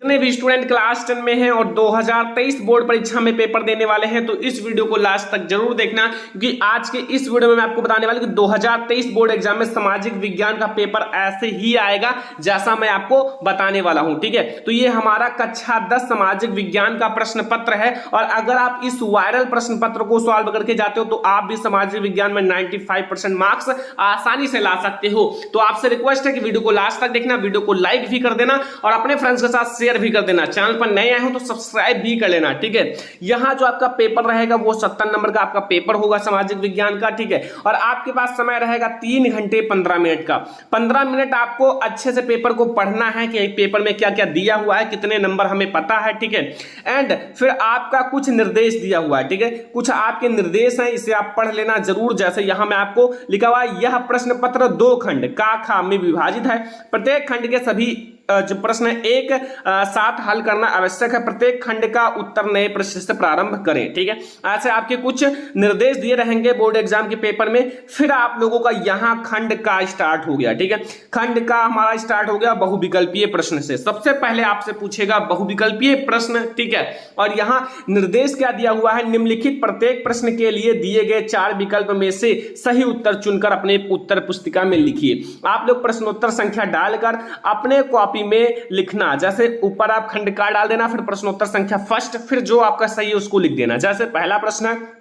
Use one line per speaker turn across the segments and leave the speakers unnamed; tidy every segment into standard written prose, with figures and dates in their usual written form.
जितने भी student class 10 में हैं और 2023 बोर्ड परीक्षा में पेपर देने वाले हैं तो इस वीडियो को लास्ट तक जरूर देखना, क्योंकि आज के इस वीडियो में मैं आपको बताने वाला हूं कि 2023 बोर्ड एग्जाम में सामाजिक विज्ञान का पेपर ऐसे ही आएगा जैसा मैं आपको बताने वाला हूं। ठीक है, तो ये हमारा कक्षा 10 सामाजिक विज्ञान का प्रश्न पत्र है और अगर आप इस वायरल प्रश्न पत्र को सॉल्व करके जाते हो तो आप भी सामाजिक विज्ञान में 95% मार्क्स आसानी से ला सकते हो। तो आपसे रिक्वेस्ट है कि वीडियो को लास्ट तक देखना, वीडियो को लाइक भी कर देना और अपने फ्रेंड्स के साथ शेयर भी कर देना। चैनल पर नए आए हो तो सब्सक्राइब भी कर लेना। ठीक है, यहां जो आपका पेपर रहेगा वो 70 नंबर का आपका पेपर होगा सामाजिक विज्ञान का। ठीक है, और आपके पास समय रहेगा 3 घंटे 15 मिनट का। 15 मिनट आपको अच्छे से पेपर को पढ़ना है कि पेपर में क्या क्या दिया हुआ है, कितने नंबर हमें पता है। ठीक है, एंड फिर आपका कुछ निर्देश दिया हुआ है। ठीक है, कुछ आपके निर्देश हैं, इसे आप पढ़ लेना जरूर। जैसे यहां में आपको लिखा हुआ है, यह प्रश्न पत्र 2 खंड का खा में विभाजित है। प्रत्येक खंड के सभी जो प्रश्न एक साथ हल करना आवश्यक है। प्रत्येक खंड का उत्तर नए प्रश्न से प्रारंभ करें। ठीक है, ऐसे आपके कुछ निर्देश दिए रहेंगे बोर्ड एग्जाम के पेपर में। फिर आप लोगों का यहां खंड का स्टार्ट हो गया। ठीक है, खंड का हमारा स्टार्ट हो गया बहुविकल्पीय प्रश्न से। सबसे पहले आपसे पूछेगा बहुविकल्पीय प्रश्न। ठीक है, और यहां निर्देश क्या दिया हुआ है, निम्नलिखित प्रत्येक प्रश्न के लिए दिए गए 4 विकल्प में से सही उत्तर चुनकर अपने उत्तर पुस्तिका में लिखिए। आप लोग प्रश्नोत्तर संख्या डालकर अपने कॉपी में लिखना। जैसे ऊपर आप खंड का डाल देना, फिर प्रश्नोत्तर संख्या फर्स्ट, फिर जो आपका सही है उसको लिख देना। जैसे पहला प्रश्न है,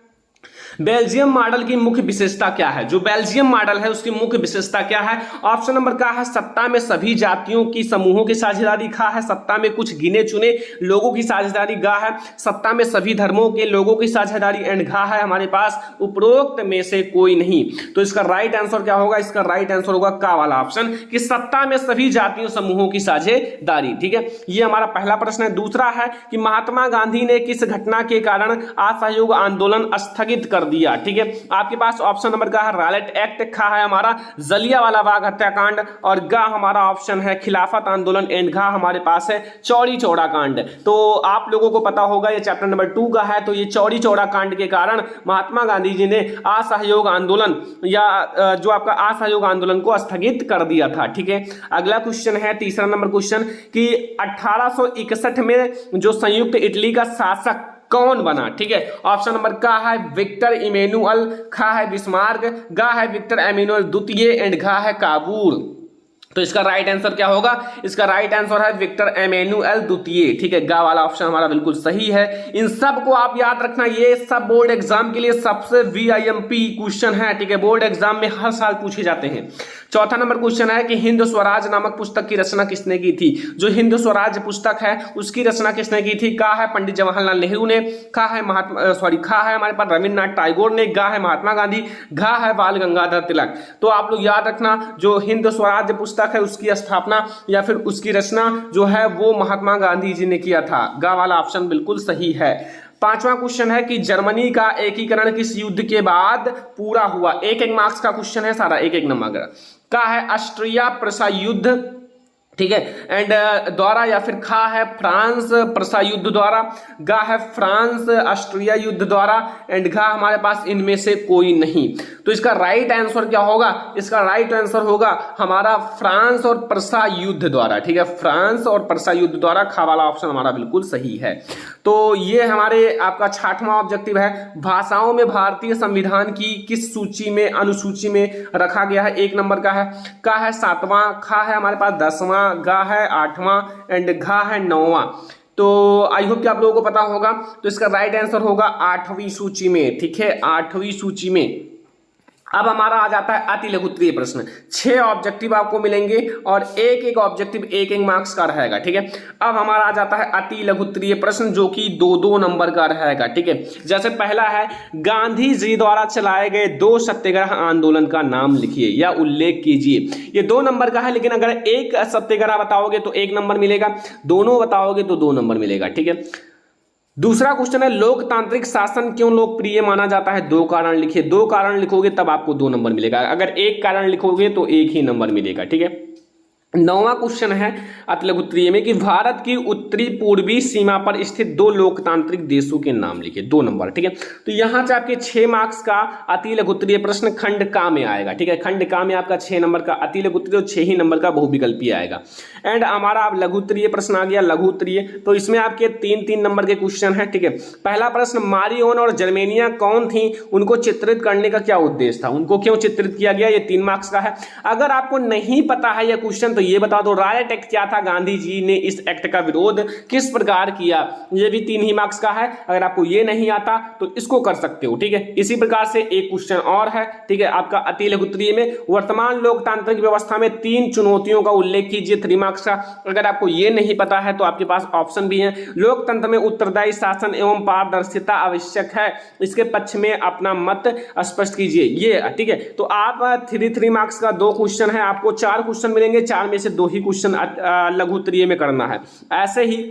बेल्जियम मॉडल की मुख्य विशेषता क्या है। जो बेल्जियम मॉडल है उसकी मुख्य विशेषता क्या है। ऑप्शन नंबर का है, सत्ता में सभी जातियों की समूहों की साझेदारी। खा है, सत्ता में कुछ गिने चुने लोगों की साझेदारी। गा है, सत्ता में सभी धर्मों के लोगों की साझेदारी। एंड घा है हमारे पास, उपरोक्त में से कोई नहीं। तो इसका राइट आंसर क्या होगा, इसका राइट आंसर होगा का वाला ऑप्शन, कि सत्ता में सभी जातियों समूहों की साझेदारी। ठीक है, ये हमारा पहला प्रश्न है। दूसरा है कि महात्मा गांधी ने किस घटना के कारण असहयोग आंदोलन स्थगित कर दिया। ठीक है, आपके पास ऑप्शन नंबर का है रॉलेट एक्ट। खा है हमारा जलियांवाला बाग हत्याकांड और गा हमारा ऑप्शन है खिलाफत आंदोलन। एंड घा हमारे पास है चौरी चौड़ा कांड। तो आप लोगों को पता होगा ये चैप्टर नंबर 2 का है। तो ये चौरी चौड़ा कांड के कारण महात्मा गांधी जी ने असहयोग आंदोलन या जो आपका असहयोग आंदोलन को स्थगित कर दिया था। ठीक है, अगला क्वेश्चन है तीसरा नंबर क्वेश्चन, कि 1861 में जो संयुक्त इटली का शासक कौन बना। ठीक है, ऑप्शन नंबर का है विक्टर इमेनुअल। खा है बिस्मार्क। गा है विक्टर इमेनुअल द्वितीय। एंड घा है काबूल। तो इसका राइट आंसर क्या होगा, इसका राइट आंसर है विक्टर इमेनुअल द्वितीय। ठीक है, गा वाला ऑप्शन हमारा बिल्कुल सही है। इन सब को आप याद रखना, ये सब बोर्ड एग्जाम के लिए सबसे वीआईएमपी क्वेश्चन है। ठीक है, बोर्ड एग्जाम में हर साल पूछे जाते हैं। चौथा नंबर क्वेश्चन है कि हिंद स्वराज नामक पुस्तक की रचना किसने की थी। जो हिंद स्वराज पुस्तक है उसकी रचना किसने की थी। का है पंडित जवाहरलाल नेहरू ने। खा है खा है हमारे पास रविन्द्रनाथ टैगोर ने। गा है महात्मा गांधी। घा है बाल गंगाधर तिलक। तो आप लोग याद रखना, जो हिंद स्वराज पुस्तक है उसकी स्थापना या फिर उसकी रचना जो है वो महात्मा गांधी जी ने किया था। गा वाला ऑप्शन बिल्कुल सही है। पांचवा क्वेश्चन है कि जर्मनी का एकीकरण किस युद्ध के बाद पूरा हुआ। एक एक मार्क्स का क्वेश्चन है सारा, एक एक नंबर का है ऑस्ट्रिया प्रसा युद्ध। ठीक है, एंड द्वारा, या फिर खा है फ्रांस प्रसा युद्ध द्वारा। गा है फ्रांस ऑस्ट्रिया युद्ध द्वारा। एंड घा हमारे पास इनमें से कोई नहीं। तो इसका राइट आंसर क्या होगा, इसका राइट आंसर होगा हमारा फ्रांस और प्रसा युद्ध द्वारा। ठीक है, फ्रांस और प्रसा युद्ध द्वारा। खा वाला ऑप्शन हमारा बिल्कुल सही है। तो ये हमारे आपका 6वां ऑब्जेक्टिव है, भाषाओं में भारतीय संविधान की किस सूची में, अनुसूची में रखा गया है। 1 नंबर का है 7वां। खा है हमारे पास 10वां। गा है 8वां। एंड घा है 9वां। तो आई होप कि आप लोगों को पता होगा। तो इसका राइट आंसर होगा 8वीं सूची में। ठीक है, 8वीं सूची में। अब हमारा आ जाता है अति लघुत्तरीय प्रश्न। 6 ऑब्जेक्टिव आपको मिलेंगे और एक एक ऑब्जेक्टिव एक एक मार्क्स का रहेगा। ठीक है, अब हमारा आ जाता है अति लघुत्तरीय प्रश्न जो कि 2-2 नंबर का रहेगा। ठीक है, जैसे पहला है, गांधी जी द्वारा चलाए गए 2 सत्याग्रह आंदोलन का नाम लिखिए या उल्लेख कीजिए। ये 2 नंबर का है, लेकिन अगर एक सत्याग्रह बताओगे तो 1 नंबर मिलेगा, दोनों बताओगे तो 2 नंबर मिलेगा। ठीक है, दूसरा क्वेश्चन है, लोकतांत्रिक शासन क्यों लोकप्रिय माना जाता है। 2 कारण लिखिए। 2 कारण लिखोगे तब आपको 2 नंबर मिलेगा, अगर 1 कारण लिखोगे तो 1 ही नंबर मिलेगा। ठीक है, 9वां क्वेश्चन है अति लघु उत्तरीय में कि भारत की उत्तरी पूर्वी सीमा पर स्थित दो लोकतांत्रिक देशों के नाम लिखिए, 2 नंबर। ठीक है, तो यहां से आपके 6 मार्क्स का अति लघु उत्तरीय प्रश्न खंड का में आएगा। ठीक है, खंड का में आपका 6 नंबर का अति लघु उत्तरीय और 6 ही नंबर का बहुविकल्पीय आएगा। एंड हमारा अब लघु उत्तरीय प्रश्न आ गया लघु उत्तरीय, तो इसमें आपके 3-3 नंबर के क्वेश्चन है। ठीक है, पहला प्रश्न मारियोन और जर्मेनिया कौन थी, उनको चित्रित करने का क्या उद्देश्य था, उनको क्यों चित्रित किया गया, ये 3 मार्क्स का है। अगर आपको नहीं पता है यह क्वेश्चन तो ये बता दो रायट एक्ट क्या था, गांधी जी ने इस एक्ट का विरोध किस प्रकार किया, ये भी 3 ही मार्क्स का है। अगर आपको ये नहीं आता तो इसको कर सकते हो। ठीक है, इसी प्रकार से एक क्वेश्चन और है। ठीक है, आपका अति लघु उत्तरीय में वर्तमान लोकतांत्रिक व्यवस्था में 3 चुनौतियों का उल्लेख कीजिए, 3 मार्क्स का। अगर आपको ये नहीं पता है तो आपके पास ऑप्शन भी है। लोकतंत्र में उत्तरदायी शासन एवं पारदर्शिता आवश्यक है, इसके पक्ष में अपना मत स्पष्ट कीजिए, ये। ठीक है, तो आप 3 मार्क्स का 2 क्वेश्चन है, आपको 4 क्वेश्चन मिलेंगे, 4 में से 2 ही क्वेश्चन लघु उत्तरीय में करना है। ऐसे ही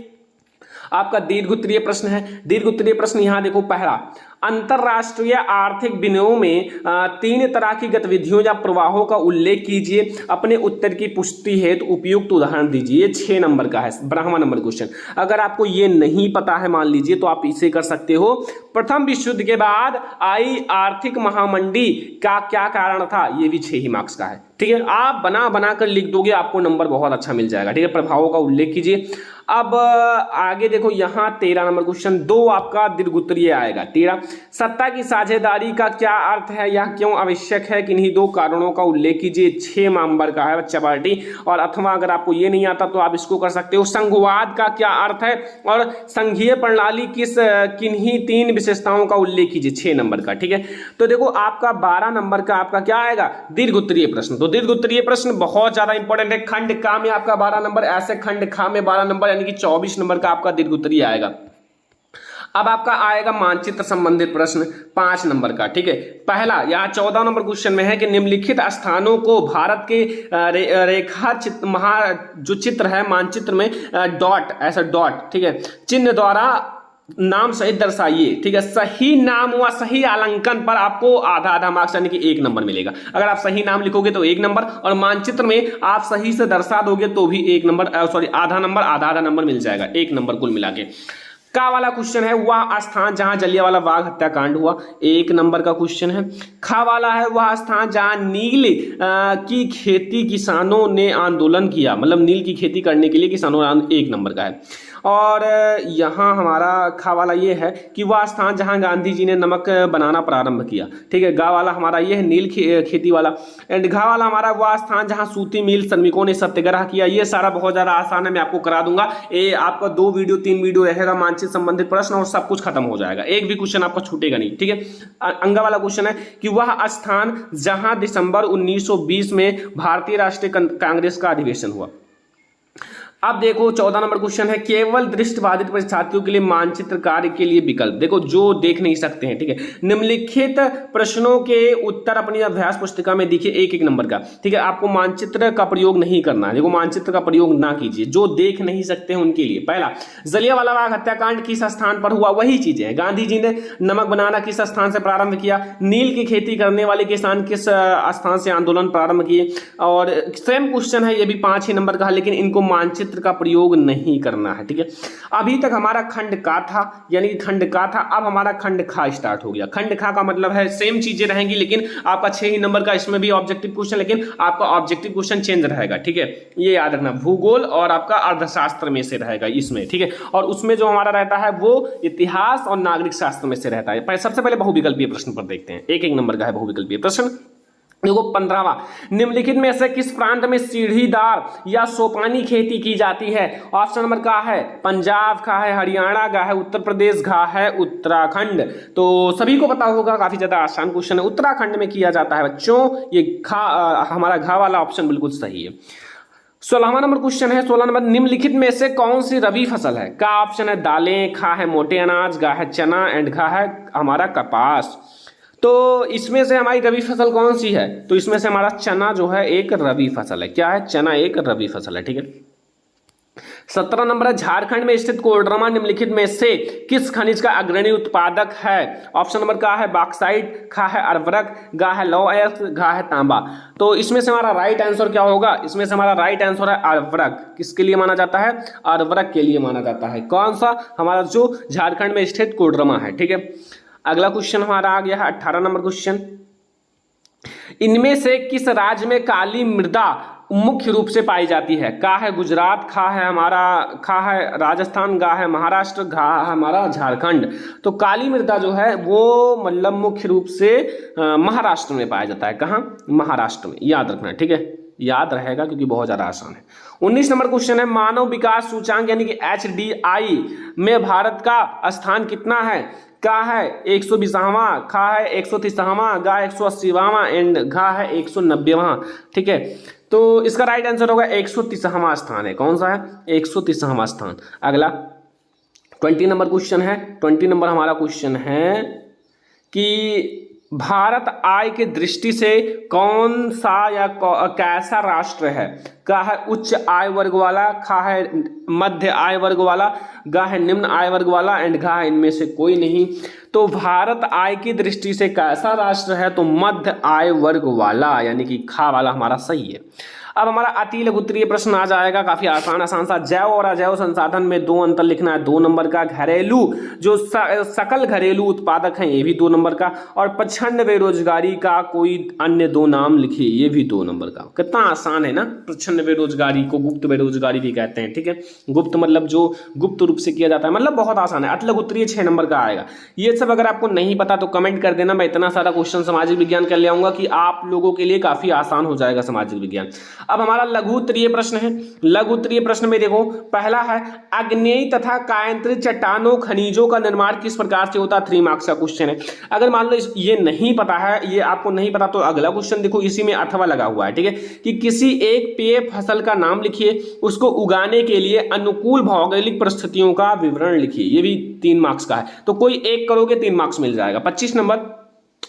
आपका दीर्घ उत्तरीय प्रश्न है। दीर्घ उत्तरीय प्रश्न यहां देखो, पहला अंतरराष्ट्रीय आर्थिक विनिमय में 3 तरह की गतिविधियों या प्रवाहों का उल्लेख कीजिए, अपने उत्तर की पुष्टि हेतु उपयुक्त उदाहरण दीजिए। 6 नंबर का है, 12वां नंबर क्वेश्चन। अगर आपको ये नहीं पता है मान लीजिए तो आप इसे कर सकते हो। प्रथम विश्व युद्ध के बाद आई आर्थिक महामंदी का क्या कारण था, ये भी 6 ही मार्क्स का है। ठीक है, आप बना कर लिख दोगे, आपको नंबर बहुत अच्छा मिल जाएगा। ठीक है, प्रभावों का उल्लेख कीजिए। अब आगे देखो, यहां 13 नंबर क्वेश्चन 2 आपका दीर्घ उत्तरीय आएगा। 13 सत्ता की साझेदारी का क्या अर्थ है, यह क्यों आवश्यक है, किन्हीं 2 कारणों का उल्लेख कीजिए। 6 नंबर का है बच्चा पार्टी। और अथवा अगर आपको ये नहीं आता तो आप इसको कर सकते हो। संघवाद का क्या अर्थ है और संघीय प्रणाली किन्हीं 3 विशेषताओं का उल्लेख कीजिए। 6 नंबर का। ठीक है, तो देखो आपका 12 नंबर का आपका क्या आएगा, दीर्घ उत्तरीय प्रश्न। तो दीर्घ उत्तरीय प्रश्न बहुत ज्यादा इंपॉर्टेंट है। खंड का में आपका 12 नंबर, ऐसे खंड खा में 12 नंबर, यानी कि 24 नंबर का आपका दीर्घ उत्तरीय आएगा। अब आपका आएगा मानचित्र संबंधित प्रश्न 5 नंबर का। ठीक है, पहला यहाँ 14 नंबर क्वेश्चन में है कि निम्नलिखित स्थानों को भारत के रेखा चित्र जो चित्र है मानचित्र में डॉट, ऐसा डॉट, ठीक है, चिन्ह द्वारा नाम सहित दर्शाइए। ठीक है, सही नाम व सही आलंकन पर आपको आधा मार्क्स यानी कि 1 नंबर मिलेगा। अगर आप सही नाम लिखोगे तो 1 नंबर, और मानचित्र में आप सही से दर्शा दोगे तो भी 1 नंबर, आधा नंबर, आधा नंबर मिल जाएगा, 1 नंबर कुल मिला के। का वाला क्वेश्चन है वह स्थान जहां जलियांवाला बाग हत्याकांड हुआ, 1 नंबर का क्वेश्चन है। खा वाला है वह स्थान जहां नील की खेती किसानों ने आंदोलन किया, मतलब नील की खेती करने के लिए किसानों ने, 1 नंबर का है। और यहाँ हमारा खा वाला ये है कि वह स्थान जहां गांधी जी ने नमक बनाना प्रारंभ किया। ठीक है, गा वाला हमारा ये है नील खेती वाला। एंड घा वाला हमारा वह स्थान जहां सूती मिल श्रमिकों ने सत्याग्रह किया। ये सारा बहुत ज्यादा आसान है, मैं आपको करा दूंगा। ये आपका 2 वीडियो 3 वीडियो रहेगा मानचित्र संबंधित प्रश्न, और सब कुछ खत्म हो जाएगा, एक भी क्वेश्चन आपका छूटेगा नहीं। ठीक है, अंगा वाला क्वेश्चन है कि वह स्थान जहां दिसंबर 1920 में भारतीय राष्ट्रीय कांग्रेस का अधिवेशन हुआ। अब देखो 14 नंबर क्वेश्चन है केवल दृष्टिबाधित परीक्षार्थियों के लिए मानचित्र कार्य के लिए विकल्प। देखो जो देख नहीं सकते हैं, ठीक है, निम्नलिखित प्रश्नों के उत्तर अपनी अभ्यास पुस्तिका में दिखे, 1-1 नंबर का। ठीक है, आपको मानचित्र का प्रयोग नहीं करना है। देखो मानचित्र का प्रयोग ना कीजिए, जो देख नहीं सकते हैं उनके लिए। पहला, जलियांवाला बाग हत्याकांड किस स्थान पर हुआ, वही चीजें हैं। गांधी जी ने नमक बनाना किस स्थान से प्रारंभ किया, नील की खेती करने वाले किसान किस स्थान से आंदोलन प्रारंभ किए। और सेम क्वेश्चन है, ये भी 5 ही नंबर का है, लेकिन इनको मानचित्र का प्रयोग नहीं करना है। ठीक है, अभी तक हमारा खंड का था, यानी खंड का था, अब हमारा खंड खा स्टार्ट हो गया। खंड खा का मतलब है सेम चीजें रहेंगी, लेकिन आपका 6 ही नंबर का इसमें भी ऑब्जेक्टिव क्वेश्चन, लेकिन आपका ऑब्जेक्टिव क्वेश्चन चेंज रहेगा। ठीक है, ये याद रखना, भूगोल और आपका अर्थशास्त्र में से रहेगा इसमें। ठीक है, और उसमें जो हमारा रहता है वो इतिहास और नागरिक शास्त्र में से रहता है। सबसे पहले बहुविकल्पीय प्रश्न पर देखते हैं, 1-1 नंबर का है बहुविकल्पीय प्रश्न। देखो 15वां, निम्नलिखित में से किस प्रांत में सीढ़ीदार या सोपानी खेती की जाती है। ऑप्शन नंबर का है पंजाब का है, हरियाणा का है, उत्तर प्रदेश का है, उत्तराखंड। तो सभी को पता होगा, काफी ज्यादा आसान क्वेश्चन है, उत्तराखंड में किया जाता है बच्चों। ये हमारा घा वाला ऑप्शन बिल्कुल सही है। 16वां नंबर क्वेश्चन है, 16 नंबर, निम्नलिखित में से कौन सी रबी फसल है। का ऑप्शन है दालें, खा है मोटे अनाज, गा है चना, एंड घा है हमारा कपास। तो इसमें से हमारी रबी फसल कौन सी है, तो इसमें से हमारा चना जो है एक रबी फसल है। क्या है, चना एक रबी फसल है। ठीक है, 17 नंबर है, झारखंड में स्थित कोडरमा निम्नलिखित में से किस खनिज का अग्रणी उत्पादक है? ऑप्शन नंबर का है बॉक्साइट, खा है अर्वरक, गा है लौह अयस्क, घा है तांबा। तो इसमें से हमारा राइट आंसर क्या होगा? इसमें से हमारा राइट आंसर है अर्वरक। किसके लिए माना जाता है? अर्वरक के लिए माना जाता है। कौन सा? हमारा जो झारखंड में स्थित कोडरमा है। ठीक है, अगला क्वेश्चन हमारा आ गया है 18 नंबर क्वेश्चन। इनमें से किस राज्य में काली मृदा मुख्य रूप से पाई जाती है? का है गुजरात, खा है राजस्थान, गा है महाराष्ट्र, घा है हमारा झारखंड। तो काली मृदा जो है वो मतलब मुख्य रूप से महाराष्ट्र में पाया जाता है। कहाँ? महाराष्ट्र में। याद रखना, ठीक है, याद रहेगा क्योंकि बहुत ज्यादा आसान है। 19 नंबर क्वेश्चन है, मानव विकास सूचांक यानी कि HDI में भारत का स्थान कितना है? का है 120वां, खा है 130वां, गा 180वां एंड घा है 190वां। ठीक है, तो इसका राइट आंसर होगा 130वां स्थान है। कौन सा है? 130वां स्थान। अगला 20 नंबर क्वेश्चन है। 20 नंबर हमारा क्वेश्चन है कि भारत आय के दृष्टि से कौन सा या कैसा राष्ट्र है? का है उच्च आय वर्ग वाला, खा है मध्य आय वर्ग वाला, गा है निम्न आय वर्ग वाला एंड घा है इनमें से कोई नहीं। तो भारत आय की दृष्टि से कैसा राष्ट्र है? तो मध्य आय वर्ग वाला यानी कि खा वाला हमारा सही है। अब हमारा अति लघु उत्तरीय प्रश्न आ जाएगा, काफी आसान सा। जैव और अजैव संसाधन में 2 अंतर लिखना है, 2 नंबर का। घरेलू जो सकल घरेलू उत्पादक हैं, ये भी 2 नंबर का। और प्रचंड बेरोजगारी का कोई अन्य 2 नाम लिखिए, ये भी 2 नंबर का। कितना आसान है ना। प्रचंड बेरोजगारी को गुप्त बेरोजगारी भी कहते हैं। ठीक है, गुप्त मतलब जो गुप्त रूप से किया जाता है, मतलब बहुत आसान है। अति लघु उत्तरीय 6 नंबर का आएगा। ये सब अगर आपको नहीं पता तो कमेंट कर देना, मैं इतना सारा क्वेश्चन सामाजिक विज्ञान कर ले आऊंगा कि आप लोगों के लिए काफी आसान हो जाएगा सामाजिक विज्ञान। अब हमारा लघु उत्तरीय प्रश्न है। लघु उत्तरीय प्रश्न में देखो, पहला है आग्नेयी तथा कायांतरित चट्टानों खनिजों का निर्माण किस प्रकार से होता है? 3 मार्क्स का क्वेश्चन है। अगर मान लो ये नहीं पता है, ये आपको नहीं पता, तो अगला क्वेश्चन देखो, इसी में अथवा लगा हुआ है। ठीक है, कि किसी एक पेय फसल का नाम लिखिए, उसको उगाने के लिए अनुकूल भौगोलिक परिस्थितियों का विवरण लिखिए। ये भी 3 मार्क्स का है, तो कोई एक करोगे 3 मार्क्स मिल जाएगा। 25 नंबर,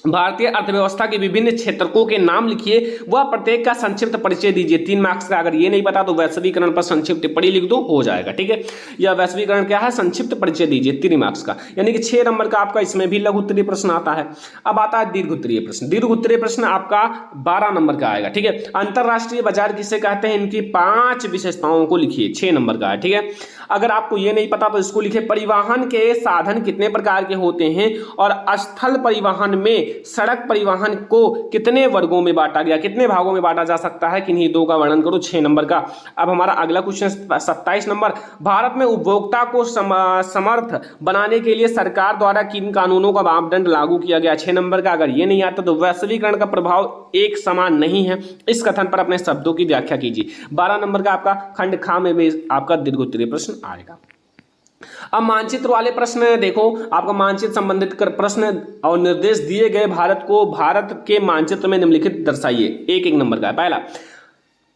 भारतीय अर्थव्यवस्था के विभिन्न क्षेत्रकों के नाम लिखिए, वह प्रत्येक का संक्षिप्त परिचय दीजिए। 3 मार्क्स का। अगर ये नहीं पता तो वैश्वीकरण पर संक्षिप्त टिप्पणी लिख दो, हो जाएगा। ठीक है, यह वैश्वीकरण क्या है? संक्षिप्त परिचय दीजिए। 3 मार्क्स का, यानी कि 6 नंबर का आपका इसमें भी लघु उत्तरीय प्रश्न आता है। अब आता है दीर्घ उत्तरीय प्रश्न। दीर्घ उत्तरीय प्रश्न आपका 12 नंबर का आएगा। ठीक है, अंतरराष्ट्रीय बाजार किसे कहते हैं? इनकी 5 विशेषताओं को लिखिए। 6 नंबर का है। ठीक है, अगर आपको ये नहीं पता तो इसको लिखिए। परिवहन के साधन कितने प्रकार के होते हैं और स्थल परिवहन में सड़क परिवहन को कितने वर्गों में बांटा गया, कितने भागों में बांटा जा सकता है? किन्हीं 2 का वर्णन करो। 6 नंबर का। अब हमारा अगला क्वेश्चन 27 नंबर, भारत में उपभोक्ता को समर्थ बनाने के लिए सरकार द्वारा किन कानूनों का मापदंड लागू किया गया? 6 नंबर का। अगर ये नहीं आता तो वैश्वीकरण का प्रभाव एक समान नहीं है, इस कथन पर अपने शब्दों की व्याख्या कीजिए। 12 नंबर का आपका खंड खा में भी आपका दीर्घ उत्तरीय प्रश्न आएगा। अब मानचित्र वाले प्रश्न देखो, आपका मानचित्र संबंधित कर प्रश्न और निर्देश दिए गए भारत को भारत के मानचित्र में निम्नलिखित दर्शाइए। 1 नंबर का है। पहला,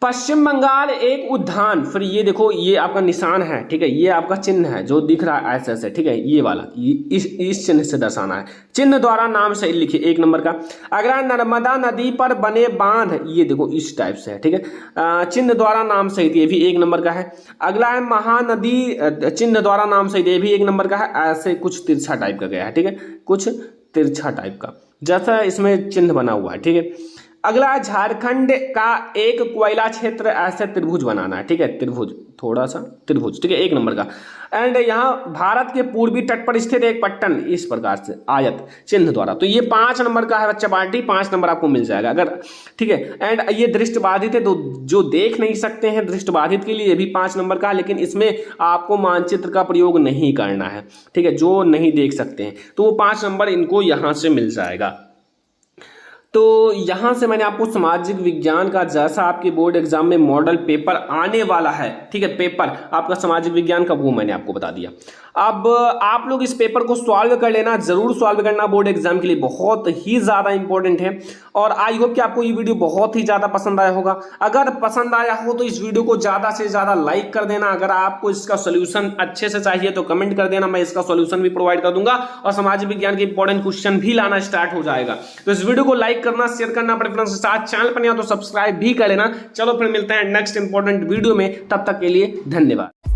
पश्चिम बंगाल एक उद्यान। फिर ये देखो, ये आपका निशान है। ठीक है, ये आपका चिन्ह है जो दिख रहा है ऐसे। ठीक है, ये वाला इस चिन्ह से दर्शाना है। चिन्ह द्वारा नाम सही लिखिए। 1 नंबर का। अगला, नर्मदा नदी पर बने बांध। ये देखो इस टाइप से है। ठीक है, चिन्ह द्वारा नाम सहित, ये भी 1 नंबर का है। अगला है महानदी, चिन्ह द्वारा नाम सहित, ये भी 1 नंबर का है। ऐसे कुछ तिरछा टाइप का गया है। ठीक है, कुछ तिरछा टाइप का जैसा इसमें चिन्ह बना हुआ है। ठीक है, अगला, झारखंड का एक कोयला क्षेत्र, ऐसे त्रिभुज बनाना है। ठीक है, त्रिभुज, थोड़ा सा त्रिभुज। ठीक है, 1 नंबर का। एंड यहाँ भारत के पूर्वी तट पर स्थित एक पट्टन, इस प्रकार से आयत, चिन्ह द्वारा। तो ये 5 नंबर का है बच्चा पार्टी, 5 नंबर आपको मिल जाएगा अगर। ठीक है, एंड ये दृष्टिबाधित है, तो जो देख नहीं सकते हैं दृष्टिबाधित के लिए ये भी 5 नंबर का है, लेकिन इसमें आपको मानचित्र का प्रयोग नहीं करना है। ठीक है, जो नहीं देख सकते हैं तो वो 5 नंबर इनको यहाँ से मिल जाएगा। तो यहां से मैंने आपको सामाजिक विज्ञान का जैसा आपके बोर्ड एग्जाम में मॉडल पेपर आने वाला है, ठीक है, पेपर आपका सामाजिक विज्ञान का, वो मैंने आपको बता दिया। अब आप लोग इस पेपर को सॉल्व कर लेना, जरूर सॉल्व करना, बोर्ड एग्जाम के लिए बहुत ही ज्यादा इंपॉर्टेंट है। और आई होप कि आपको ये वीडियो बहुत ही ज्यादा पसंद आया होगा। अगर पसंद आया हो तो इस वीडियो को ज्यादा से ज्यादा लाइक कर देना। अगर आपको इसका सोल्यूशन अच्छे से चाहिए तो कमेंट कर देना, मैं इसका सोल्यूशन भी प्रोवाइड कर दूंगा और सामाजिक विज्ञान के इंपॉर्टेंट क्वेश्चन भी लाना स्टार्ट हो जाएगा। तो इस वीडियो को लाइक करना, शेयर करना अपने फ्रेंड्स के साथ, चैनल पर नहीं हो तो सब्सक्राइब भी कर लेना। चलो फिर मिलते हैं नेक्स्ट इंपॉर्टेंट वीडियो में, तब तक के लिए धन्यवाद।